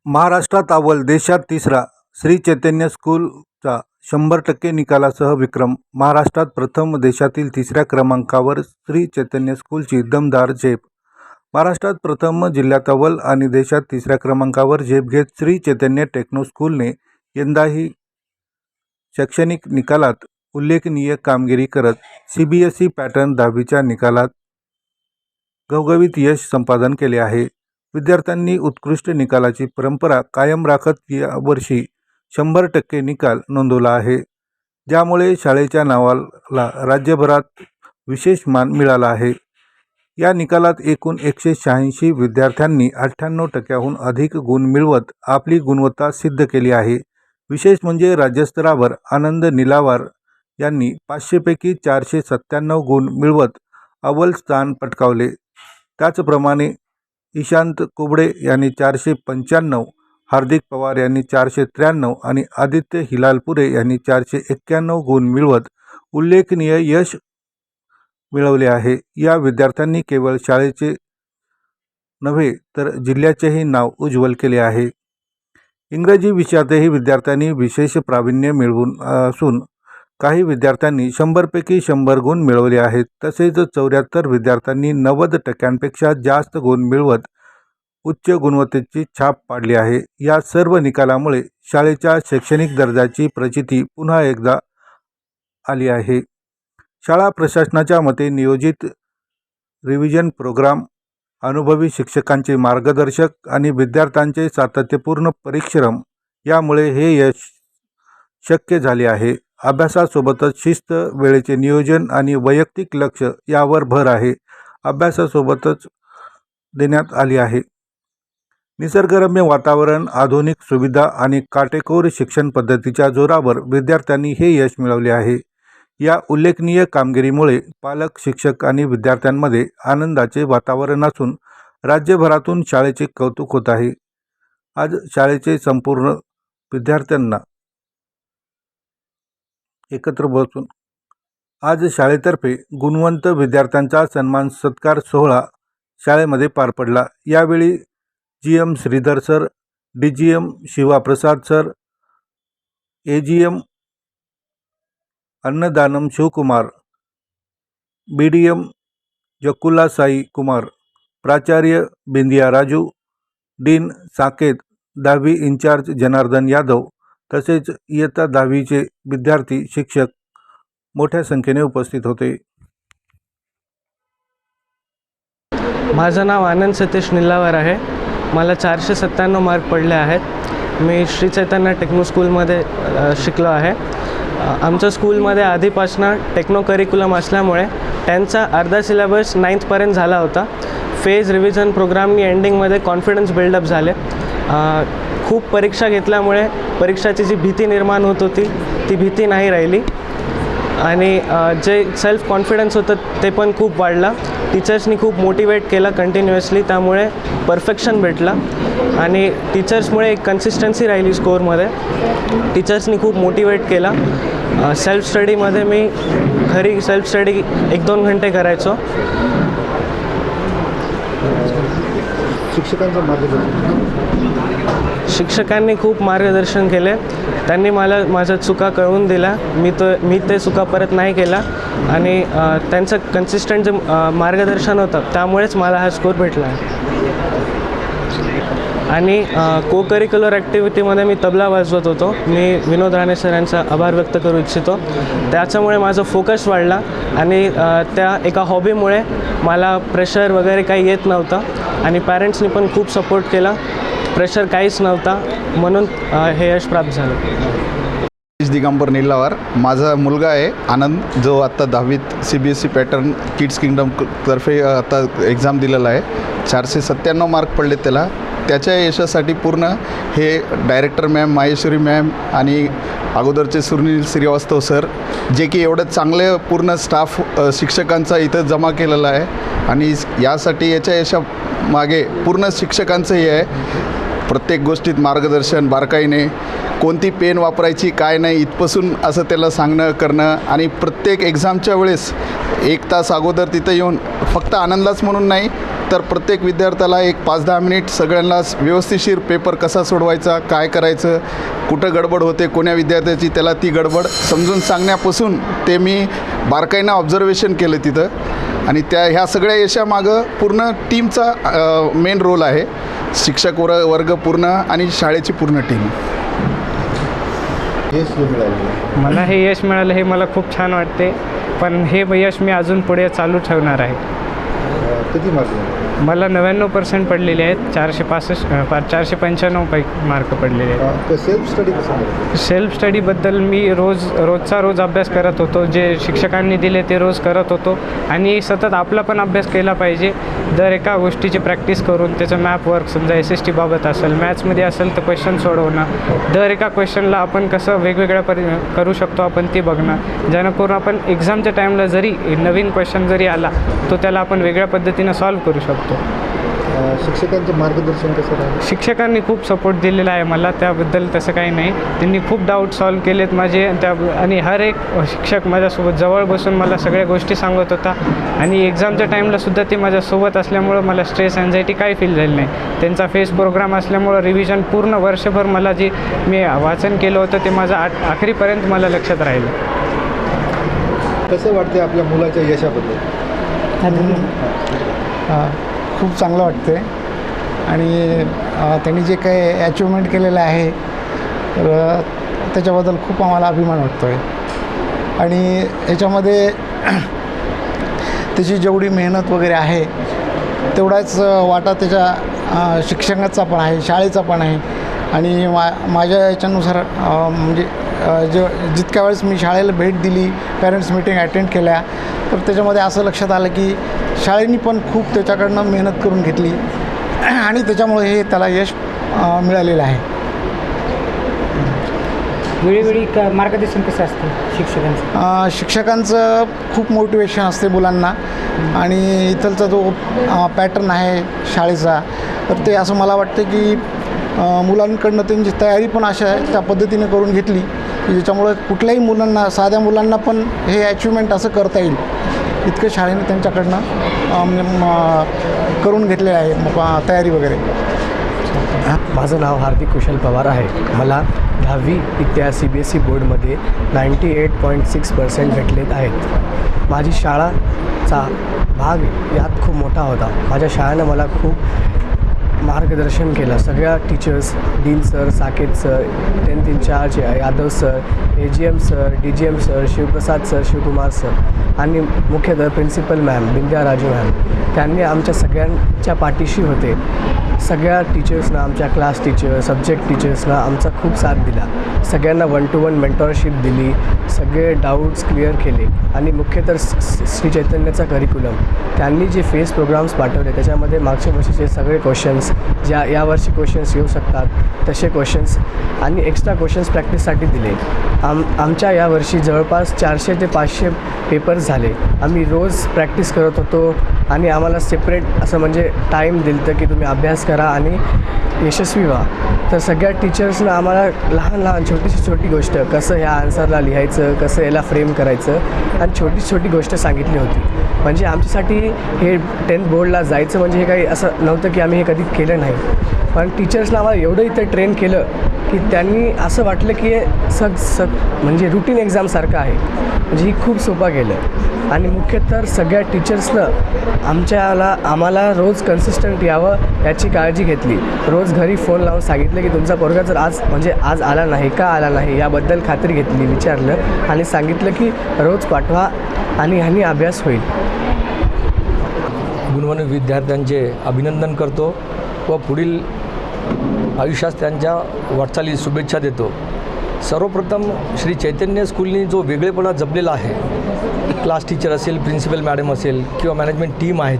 महाराष्ट्रात अव्वल, देशात तिसरा श्री चैतन्य स्कूलचा 100% निकालासह विक्रम. महाराष्ट्रात प्रथम, देशातील तिसऱ्या क्रमांकावर श्री चैतन्य स्कूलची दमदार झेप. महाराष्ट्रात प्रथम, जिल्ह्यात अव्वल आणि देशात तिसऱ्या क्रमांकावर झेप घेत श्री चैतन्य टेक्नो स्कूलने यंदाही शैक्षणिक निकालात उल्लेखनीय कामगिरी करत CBSE पॅटर्न 10वीच्या निकालात घवघवीत यश संपादन केले आहे. विद्यार्थ्यांनी उत्कृष्ट निकालाची परंपरा कायम राखत यावर्षी 100% निकाल नोंदवला आहे, ज्यामुळे शाळेच्या नावाला राज्यभरात विशेष मान मिळाला आहे. या निकालात एकूण 186 विद्यार्थ्यांनी 98%हून अधिक गुण मिळवत आपली गुणवत्ता सिद्ध केली आहे. विशेष म्हणजे राज्यस्तरावर आनंद निलावार यांनी 500 पैकी 497 गुण मिळवत अव्वल स्थान पटकावले. त्याचप्रमाणे ईशांत कुबडे यांनी 495, हार्दिक पवार यांनी 493 आणि आदित्य हिलालपुरे यांनी 491 गुण मिळवत उल्लेखनीय यश मिळवले आहे. या विद्यार्थ्यांनी केवळ शाळेचे नव्हे तर जिल्ह्याचेही नाव उज्ज्वल केले आहे. इंग्रजी विषयातही विद्यार्थ्यांनी विशेष प्रावीण्य मिळवून असून काही विद्यार्थ्यांनी 100 पैकी 100 गुण मिळवले आहेत. तसेच 74 विद्यार्थ्यांनी 90% जास्त गुण मिळवत उच्च गुणवत्तेची छाप पाडली आहे. या सर्व निकालामुळे शाळेच्या शैक्षणिक दर्जाची प्रचिती पुन्हा एकदा आली आहे. शाळा प्रशासनाच्या मते नियोजित रिव्हिजन प्रोग्राम, अनुभवी शिक्षकांचे मार्गदर्शक आणि विद्यार्थ्यांचे सातत्यपूर्ण परिश्रम यामुळे हे यश शक्य झाले आहे. अभ्यासासोबतच शिस्त, वेळेचे नियोजन आणि वैयक्तिक लक्ष यावर भर आहे. अभ्यासासोबतच देण्यात आली आहे. निसर्गरम्य वातावरण, आधुनिक सुविधा आणि काटेकोर शिक्षण पद्धतीच्या जोरावर विद्यार्थ्यांनी हे यश मिळवले आहे. या उल्लेखनीय कामगिरीमुळे पालक, शिक्षक आणि विद्यार्थ्यांमध्ये आनंदाचे वातावरण असून राज्यभरातून शाळेचे कौतुक होत आहे. आज शाळेचे संपूर्ण विद्यार्थ्यांना एकत्र बसून आज शाळेतर्फे गुणवंत विद्यार्थ्यांचा सन्मान सत्कार सोहळा शाळेमध्ये पार पडला. यावेळी GM Shridhar sir, DGM Shivaprasad sir, AGM Annadanam Shivakumar, BDM Jakula Sai Kumar, प्राचार्य बिंदिया राजू, डीन साकेत, 10वी इंचार्ज जनार्दन यादव तसेच इयत्ता 10वीचे विद्यार्थी, शिक्षक मोठ्या संख्येने उपस्थित होते. माझं नाव आनंद सतीश निलावार आहे. मला 497 मार्क पडले आहेत. मी श्री चैतन्य टेक्नो स्कूलमध्ये शिकलो आहे. आमच्या स्कूलमध्ये आधीपासून टेक्नो करिक्युलम असल्यामुळे 10चा अर्धा सिलेबस 9थपर्यंत झाला होता. फेज रिव्हिजन प्रोग्रामनी एंडिंगमध्ये कॉन्फिडन्स बिल्डअप झाले. खूप परीक्षा घेतल्यामुळे परीक्षाची जी भीती निर्माण होत होती ती भीती नाही राहिली आणि जे सेल्फ कॉन्फिडन्स होतं ते पण खूप वाढला. टीचर्सनी खूप मोटिवेट केलं कंटिन्युअसली, त्यामुळे परफेक्शन भेटला आणि टीचर्समुळे एक कन्सिस्टन्सी राहिली स्कोअरमध्ये. टीचर्सनी खूप मोटिवेट केला. सेल्फ स्टडीमध्ये मी घरी सेल्फ स्टडी 1-2 घंटे करायचो. शिक्षकांनी खूप मार्गदर्शन केले. त्यांनी मला माझ्या चुका कळवून दिल्या. मी ते चुका परत नाही केला आणि त्यांचं कन्सिस्टंट जे मार्गदर्शन होतं त्यामुळेच मला हा स्कोर भेटला आहे. आणि को करिक्युलर ॲक्टिव्हिटीमध्ये मी तबला वाजवत होतो. मी विनोद राणे सर यांचा आभार व्यक्त करू इच्छितो. त्याच्यामुळे माझा फोकस वाढला आणि त्या एका हॉबीमुळे मला प्रेशर वगैरे काही येत नव्हतं आणि पॅरेंट्सनी पण खूप सपोर्ट केला. प्रेशर काहीच नव्हता, म्हणून हे यश प्राप्त झालं. दिगंबर निलावार. माझा मुलगा आहे आनंद, जो आत्ता 10वीत CBSE पॅटर्न किड्स किंगडम तर्फे आता एक्झाम दिलेला आहे. 497 मार्क पडले त्याला. त्याच्या यशासाठी पूर्ण हे डायरेक्टर मॅम, माहेश्वरी मॅम आणि अगोदरचे सुनील श्रीवास्तव सर, जे की एवढं चांगले पूर्ण स्टाफ शिक्षकांचा इथं जमा केलेला आहे आणि यासाठी याच्या यशामागे पूर्ण शिक्षकांचं हे आहे. प्रत्येक गोष्टीत मार्गदर्शन बारकाईने, कोणती पेन वापरायची काय नाही इथपासून असं त्याला सांगणं करणं आणि प्रत्येक एक्झामच्या वेळेस 1 तास अगोदर तिथं येऊन फक्त आनंदलाच म्हणून नाही तर प्रत्येक विद्यार्थ्याला एक 5-10 मिनिट सगळ्यांना व्यवस्थितशीर पेपर कसा सोडवायचा, काय करायचं, कुठं गडबड होते कोण्या विद्यार्थ्याची, त्याला ती गडबड समजून सांगण्यापासून ते मी बारकाईनं ऑब्झर्वेशन केलं तिथं. आणि ह्या सगळ्या यशामागं पूर्ण टीमचा मेन रोल आहे. शिक्षक वर्ग पूर्ण आणि शाळेची पूर्ण टीम. मला हे यश मिळालं हे मला खूप छान वाटते, पण हे यश मी अजून पुढे चालू ठेवणार आहे. किती मार्क? मला 99% पडलेले आहेत. 495 पैकी मार्क पडलेले आहेत. सेल्फ स्टडी कसं? सेल्फ स्टडीबद्दल मी रोज अभ्यास करत होतो. जे शिक्षकांनी दिले ते रोज करत होतो आणि सतत आपला पण अभ्यास केला पाहिजे. दर एका गोष्टीची प्रॅक्टिस करून त्याचं मॅप वर्क समजा SST बाबत असेल, मॅथ्समध्ये असेल तर क्वेश्चन सोडवणं, दर एका क्वेश्चनला आपण कसं वेगवेगळ्या करू शकतो आपण ते बघणं, जेणेकरून आपण एक्झामच्या टाईमला जरी नवीन क्वेश्चन जरी आला तो त्याला आपण वेगळ्या पद्धतीनं सॉल्व्ह करू शकतो. शिक्षकांचं मार्गदर्शन कसं राहिलं? शिक्षकांनी खूप सपोर्ट दिलेला आहे मला, त्याबद्दल तसं काही नाही. त्यांनी खूप डाऊट सॉल्व्ह केलेत माझे आणि हर एक शिक्षक माझ्यासोबत जवळ बसून मला सगळ्या गोष्टी सांगत होता आणि एक्झामच्या टाईमलासुद्धा ते माझ्यासोबत असल्यामुळं मला स्ट्रेस अँझायटी काही फील झाली नाही. त्यांचा फेस प्रोग्राम असल्यामुळं रिव्हिजन पूर्ण वर्षभर मला जे मी वाचन केलं होतं ते माझं आखरीपर्यंत मला लक्षात राहिलं. कसं वाटते आपल्या मुलाच्या यशाबद्दल? खूप चांगलं वाटतं आहे आणि त्यांनी जे काही अचिव्हमेंट केलेलं आहे तर त्याच्याबद्दल खूप आम्हाला अभिमान वाटतो आहे. आणि याच्यामध्ये त्याची जेवढी मेहनत वगैरे आहे तेवढाच वाटा त्याच्या शिक्षकाचा पण आहे, शाळेचा पण आहे. आणि माझ्या याच्यानुसार म्हणजे जितक्या वेळेस मी शाळेला भेट दिली, पॅरेंट्स मीटिंग अटेंड केल्या, तर त्याच्यामध्ये असं लक्षात आलं की शाळेने पण खूप त्याच्याकडनं मेहनत करून घेतली आणि त्याच्यामुळे हे त्याला यश मिळालेलं आहे. वेळोवेळी मार्गदर्शन कसं असतं शिक्षकांचं? शिक्षकांचं खूप मोटिवेशन असते मुलांना आणि इथलचा जो पॅटर्न आहे शाळेचा, तर ते असं मला वाटतं की मुलांकडनं त्यांची तयारी पण अशा त्या पद्धतीने करून घेतली की ज्याच्यामुळे कुठल्याही मुलांना, साध्या मुलांना पण हे अचिव्हमेंट असं करता येईल इतकं शाळेने त्यांच्याकडनं करून घेतलेलं आहे तयारी वगैरे. माझं नाव हार्दिक कुशल पवार आहे. मला 10वी इतिहास CBSE बोर्डमध्ये 98.6% भेटलेत आहेत. माझी शाळाचा भाग यात खूप मोठा होता. माझ्या शाळेनं मला खूप मार्गदर्शन केलं. सगळ्या teachers, dean sir, Saket sir, 10th incharge Yadav sir, AGM sir, DGM sir, Shivprasad sir, Shivkumar sir आणि मुख्यतः principal ma'am Bindya Raju ma'am, त्यांनी आमच्या सगळ्यांच्या पाठीशी होते. सगळ्या टीचर्सना, आमच्या क्लास टीचर, सब्जेक्ट टीचर्सना आमचा खूप साथ दिला. सगळ्यांना 1-to-1 मेंटॉरशिप दिली, सगळे डाऊट्स क्लिअर केले आणि मुख्यतः श्री चैतन्याचा करिक्युलम, त्यांनी जे फेस प्रोग्राम्स पाठवले त्याच्यामध्ये मागच्या वर्षीचे सगळे क्वेश्चन्स, ज्या यावर्षी क्वेश्चन्स येऊ शकतात तसे क्वेश्चन्स आणि एक्स्ट्रा क्वेश्चन्स प्रॅक्टिससाठी दिले. आमच्या यावर्षी जवळपास 400 ते 500 पेपर्स झाले. आम्ही रोज प्रॅक्टिस करत होतो आणि आम्हाला सेपरेट असं म्हणजे टाईम दिलं तर की तुम्ही अभ्यास करा आणि यशस्वी व्हा. तर सगळ्या टीचर्सनं आम्हाला लहान छोटी गोष्ट, कसं ह्या आन्सरला लिहायचं, कसं याला फ्रेम करायचं आणि छोटी गोष्ट सांगितली होती. म्हणजे आमच्यासाठी हे 10th बोर्डला जायचं म्हणजे हे काही असं नव्हतं की आम्ही हे कधी केलं नाही. पण टीचर्सनं आम्हाला एवढं इथं ट्रेन केलं की त्यांनी असं वाटलं की हे म्हणजे रुटीन एक्झामसारखं आहे. म्हणजे ही खूप सोपं गेलं आणि मुख्यतः सगळ्या टीचर्सनं आम्हाला रोज कन्सिस्टंट यावं याची काळजी घेतली. रोज घरी फोन लावून सांगितलं की तुमचा पोरगा जर आज आला नाही, का आला नाही याबद्दल खात्री घेतली, विचारलं आणि सांगितलं की रोज पाठवा आणि ह्यांनी अभ्यास होईल. गुणवान विद्यार्थ्यांचे अभिनंदन करतो व पुढील आयुष्यात त्यांच्या वाटचाली शुभेच्छा देतो. सर्वप्रथम श्री चैतन्य स्कूलनी जो वेगळेपणा जपलेला आहे, क्लास टीचर असेल, प्रिन्सिपल मॅडम असेल किंवा मॅनेजमेंट टीम आहे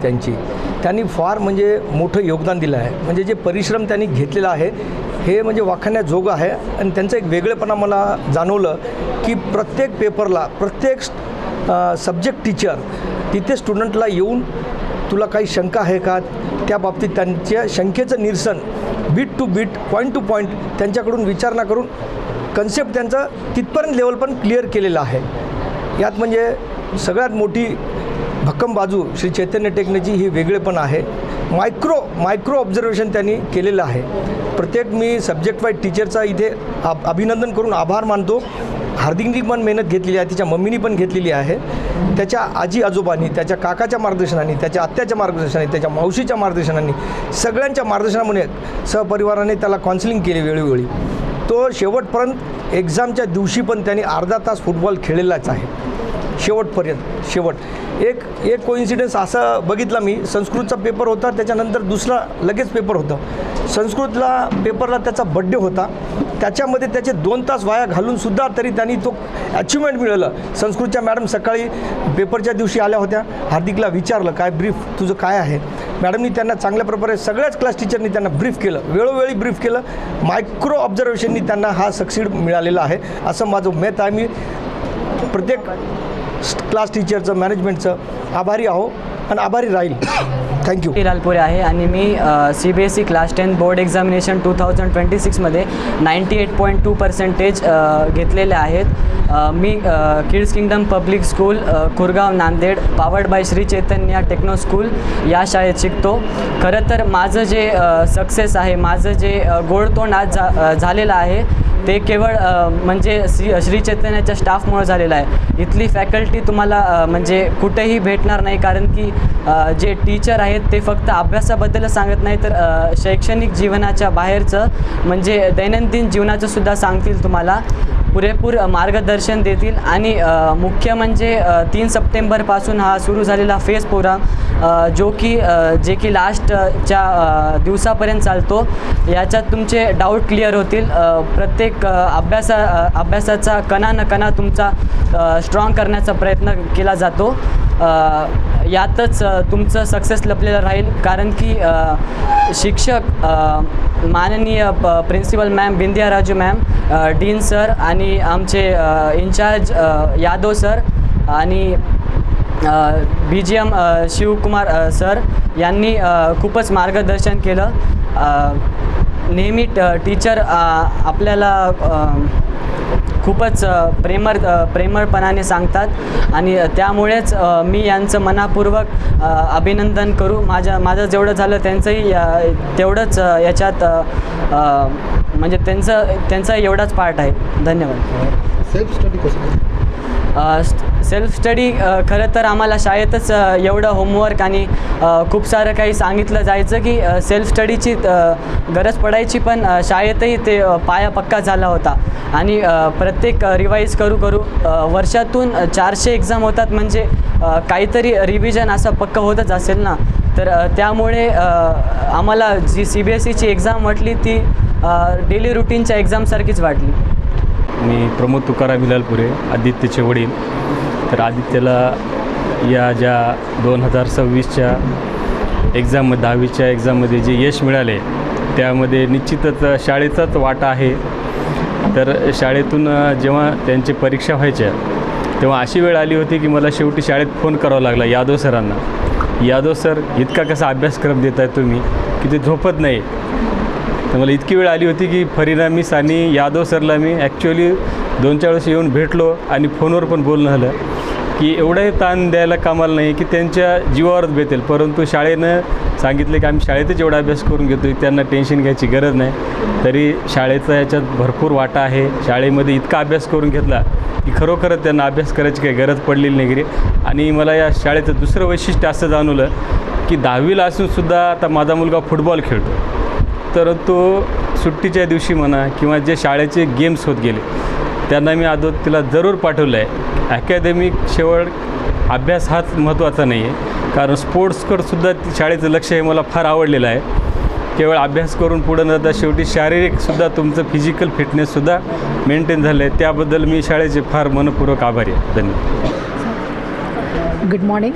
त्यांनी फार म्हणजे मोठं योगदान दिलं आहे. म्हणजे जे परिश्रम त्यांनी घेतलेला आहे हे म्हणजे वाखाणण्याजोगं आहे आणि त्यांचं एक वेगळेपणा मला जाणवलं की प्रत्येक पेपरला प्रत्येक सब्जेक्ट टीचर तिथे स्टुडंटला येऊन तुला काही शंका आहे का, त्या बाबतीत त्यांच्या शंकेचं निरसन beat to beat, point to point त्यांच्याकडून विचारणा करून कन्सेप्ट त्यांचा तिथपर्यंत लेवल पण क्लिअर केलेला आहे. यात म्हणजे सगळ्यात मोठी भक्कम बाजू श्री चैतन्य टेक्नॉलॉजी ही वेगळेपण आहे. मायक्रो ऑब्झर्वेशन त्यांनी केलेलं आहे. प्रत्येक मी सब्जेक्ट वाईज टीचरचा इथे अभिनंदन करून आभार मानतो. हार्दिकनी पण मेहनत घेतलेली आहे, तिच्या मम्मीनी पण घेतलेली आहे, त्याच्या आजी आजोबांनी, त्याच्या काकाच्या मार्गदर्शनाने, त्याच्या आत्याच्या मार्गदर्शनाने, त्याच्या मावशीच्या मार्गदर्शनाने, सगळ्यांच्या मार्गदर्शनामुळे सहपरिवाराने त्याला काउन्सिलिंग केली वेळोवेळी. तो शेवटपर्यंत एक्झामच्या दिवशी पण त्यांनी अर्धा तास फुटबॉल खेळलेलाच आहे शेवट. एक कोइन्सिडन्स असा बघितला मी, संस्कृतचा पेपर होता, त्याच्यानंतर दुसरा लगेच पेपर होता. संस्कृतला पेपरला त्याचा बड्डे होता, त्याच्यामध्ये त्याचे 2 तास वाया घालूनसुद्धा तरी त्यांनी तो अचिव्हमेंट मिळवलं. संस्कृतच्या मॅडम सकाळी पेपरच्या दिवशी आल्या होत्या, हार्दिकला विचारलं काय ब्रीफ तुझं काय आहे. मॅडमनी त्यांना चांगल्या प्रकारे सगळ्याच क्लास टीचरनी त्यांना ब्रीफ केलं, वेळोवेळी ब्रीफ केलं. मायक्रो ऑब्झर्वेशननी त्यांना हा सक्सीड मिळालेला आहे असं माझं मत आहे. मी प्रत्येक क्लास टीचरचं मॅनेजमेंटचं आभारी आहो आणि आभारी राहील. थँक्यू. लालपुरे आहे आणि मी CBSE क्लास 10 बोर्ड एक्झामिनेशन 2026मध्ये 98.2% घेतलेले आहेत. मी kids kingdom public school Kurgaon Nanded powered by Shri Chaitanya techno school या शाळेत शिकतो. खरं तर माझं जे सक्सेस आहे, माझं जे गोडतोंड आज झालेलं आहे ते केवळ म्हणजे श्री चैतन्याच्या स्टाफमुळे झालेलं आहे. इथली फॅकल्टी तुम्हाला म्हणजे कुठेही भेटणार नाही, कारण की जे टीचर आहेत ते फक्त अभ्यासाबद्दलच सांगत नाही तर शैक्षणिक जीवनाच्या बाहेरचं म्हणजे दैनंदिन जीवनाचं सुद्धा सांगतील, तुम्हाला पुरेपूर मार्गदर्शन देतील. आणि मुख्य म्हणजे 3 सप्टेंबरपासून हा सुरू झालेला फेस प्रोग्राम जे की लास्टच्या दिवसापर्यंत चालतो, याच्यात तुमचे डाऊट क्लिअर होतील. प्रत्येक अभ्यासाचा कणा न कणा तुमचा स्ट्रॉंग करण्याचा प्रयत्न केला जातो. यातच तुमचं सक्सेस लपलेलं राहील, कारण की शिक्षक माननीय प्रिन्सिपल मॅम बिंदिया राजू मॅम, डीन सर आणि आमचे इन्चार्ज यादव सर आणि BGM शिवकुमार सर यांनी खूपच मार्गदर्शन केलं. नेहमी टीचर आपल्याला खूपच प्रेमळपणाने सांगतात आणि त्यामुळेच मी यांचं मनापूर्वक अभिनंदन करू. माझं जेवढं झालं त्यांचंही तेवढंच याच्यात म्हणजे त्यांचा एवढाच पार्ट आहे. धन्यवाद. सेल्फ स्टडी कसं? सेल्फ स्टडी खरं तर आम्हाला शाळेतच एवढं होमवर्क आणि खूप सारं काही सांगितलं जायचं की सेल्फ स्टडीची गरज पडायची, पण शाळेतही ते पाया पक्का झाला होता. आणि प्रत्येक रिवाईज करू वर्षातून 400 एक्झाम होतात, म्हणजे काहीतरी रिव्हिजन असं पक्का होतच असेल ना. तर त्यामुळे आम्हाला जी CBSEची एक्झाम वाटली ती डेली रुटीनच्या एक्झामसारखीच वाटली. मी प्रमोद तुकाराम लालपुरे, आदित्यचे वडील. तर आदित्यला या ज्या 2026च्या एक्झाममध्ये 10वीच्या एक्झाममध्ये जे यश मिळाले त्यामध्ये निश्चितच शाळेचाच वाटा आहे. तर शाळेतून जेव्हा त्यांची परीक्षा व्हायच्या तेव्हा अशी वेळ आली होती की मला शेवटी शाळेत फोन करावा लागला यादव सरांना. यादव सर, इतका कसा अभ्यासक्रम देत आहे तुम्ही की ते झोपत नाही. तर मला इतकी वेळ आली होती की फरीनामीस आणि यादव सरला मी ॲक्च्युअली 2-4 वेळेस येऊन भेटलो आणि फोनवर पण बोलणं झालं की एवढंही ताण द्यायला कामाला नाही की त्यांच्या जीवावरच बेतेल. परंतु शाळेनं सांगितलं की आम्ही शाळेतच एवढा अभ्यास करून घेतो की त्यांना टेन्शन घ्यायची गरज नाही. तरी शाळेचा याच्यात भरपूर वाटा आहे. शाळेमध्ये इतका अभ्यास करून घेतला की खरोखरच त्यांना अभ्यास करायची काही गरज पडलेली नाही घरी. आणि मला या शाळेचं दुसरं वैशिष्ट्य असं जाणवलं की 10वीला असूनसुद्धा आता माझा मुलगा फुटबॉल खेळतो, तर तो सुट्टीच्या दिवशी म्हणा किंवा जे शाळेचे गेम्स होत गेले त्यांना मी तिला जरूर पाठवलं आहे. अकॅदमिक शेवट अभ्यास हाच महत्त्वाचा नाही आहे, कारण स्पोर्ट्सकडंसुद्धा शाळेचं लक्ष हे मला फार आवडलेलं आहे. केवळ अभ्यास करून पुढं न जाता शेवटी शारीरिकसुद्धा तुमचं फिजिकल फिटनेससुद्धा मेंटेन झालं आहे. त्याबद्दल मी शाळेचे फार मनपूर्वक आभारी आहे. धन्यवाद. Good morning.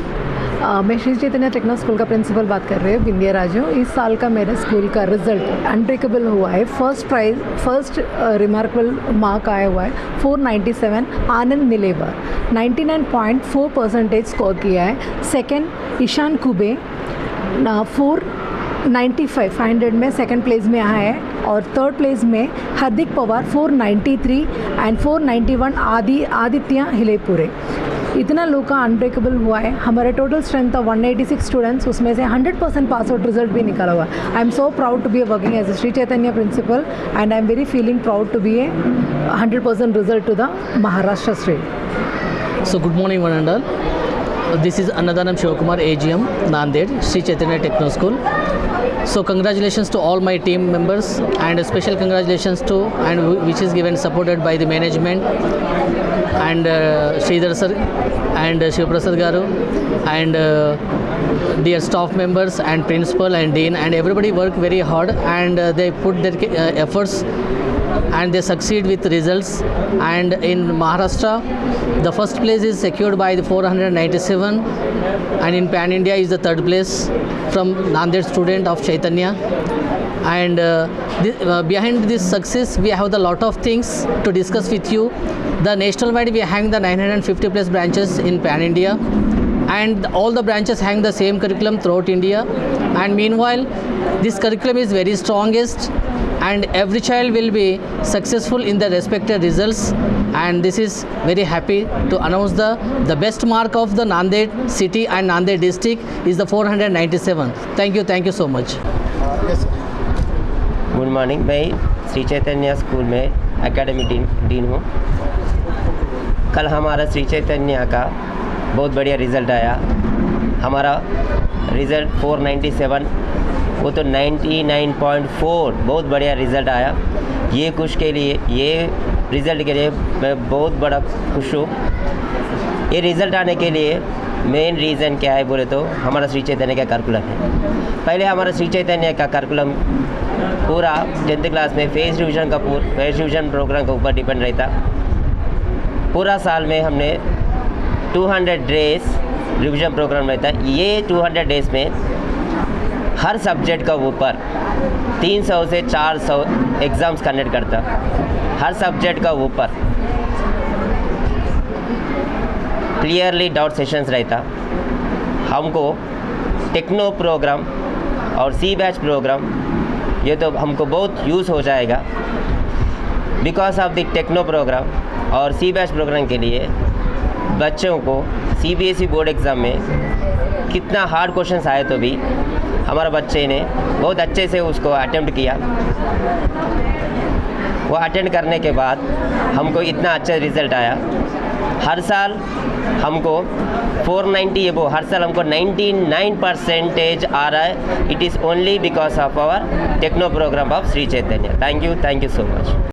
मैं श्री चैतन्य टेक्नो स्कूल का प्रिंसिपल बात कर रहे हैं, बिंदिया राजू. इस साल का मेरे स्कूल का रिज़ल्ट अनब्रेकेबल हुआ है. फर्स्ट रिमार्केबल मार्क आया हुआ है 497. आनंद निलेवर 99.4% स्कोर किया है. सेकंड ईशान कुबे 495 500 में सेकंड प्लेस में आया है. और थर्ड प्लेस में हार्दिक पवार 493 एंड 491 आदित्य हिलेपुरे. इतना लोग का अनब्रेकेबल हुआ है. हमारे टोटल स्ट्रेंथ था 186 स्टूडेंट्स, उसमें से 100% पास आउट रिजल्ट भी निकाला हुआ. I am so proud to be working as a Shri Chaitanya principal and I am very feeling proud to be a 100% result to the Maharashtra state. So good morning one and all. This is Annadhanam Shivakumar, AGM, Nanded, Sri Chaitanya Techno School. So congratulations to all my team members and a special congratulations to which is given supported by the management and Sridhar sir and Shivaprasad garu and dear staff members and principal and dean and everybody work very hard and they put their efforts and they succeed with results. And in Maharashtra the first place is secured by the 497 and in Pan India is the third place from Nanded student of Chaitanya. And behind this success we have a lot of things to discuss with you. The national wide we hang the 950 plus branches in Pan India and all the branches hang the same curriculum throughout India. And meanwhile this curriculum is very strongest and every child will be successful in their respected results. And this is very happy to announce the best mark of the Nanded city and Nanded district is the 497. Thank you so much. Good morning. मैं Shri Chaitanya school में academy dean हूँ. कल हमारा श्री चैतन्य का बहुत बढ़िया result आया. हमारा रिज़ल्ट 497, वो तो 99.4, बहुत बढ़िया रिज़ल्ट आया. ये रिज़ल्ट के लिए मैं बहुत बड़ा खुश हूँ. ये रिज़ल्ट आने के लिए मेन रीज़न क्या है बोले तो हमारा श्री चैतन्य का करिकुलम है. पहले हमारा श्री चैतन्य का करिकुलम पूरा 10th क्लास में फेस रिविज़न प्रोग्राम के ऊपर डिपेंड रहता. पूरा साल में हमने 200 डेज रिविज़न प्रोग्राम रहता. ये 200 डेज में हर सब्जेक्ट का ऊपर 300 से 400 एग्ज़ाम्स कंडक्ट करता. हर सब्जेक्ट का ऊपर क्लियरली डाउट सेशंस रहता. हमको टेक्नो प्रोग्राम और सी बैच प्रोग्राम ये तो हमको बहुत यूज़ हो जाएगा. Because of the techno programme और सी बैच प्रोग्राम के लिए बच्चों को CBSE बोर्ड एग्ज़ाम में कितना हार्ड क्वेश्चंस आए तो भी हमारे बच्चे ने बहुत अच्छे से उसको अटेम्प्ट किया. वो अटेंड करने के बाद हमको इतना अच्छा रिज़ल्ट आया. हर साल हमको 490 एबो, हर साल हमको 99% आ रहा है. It is only because of our techno programme of Shri Chaitanya. Thank you so much.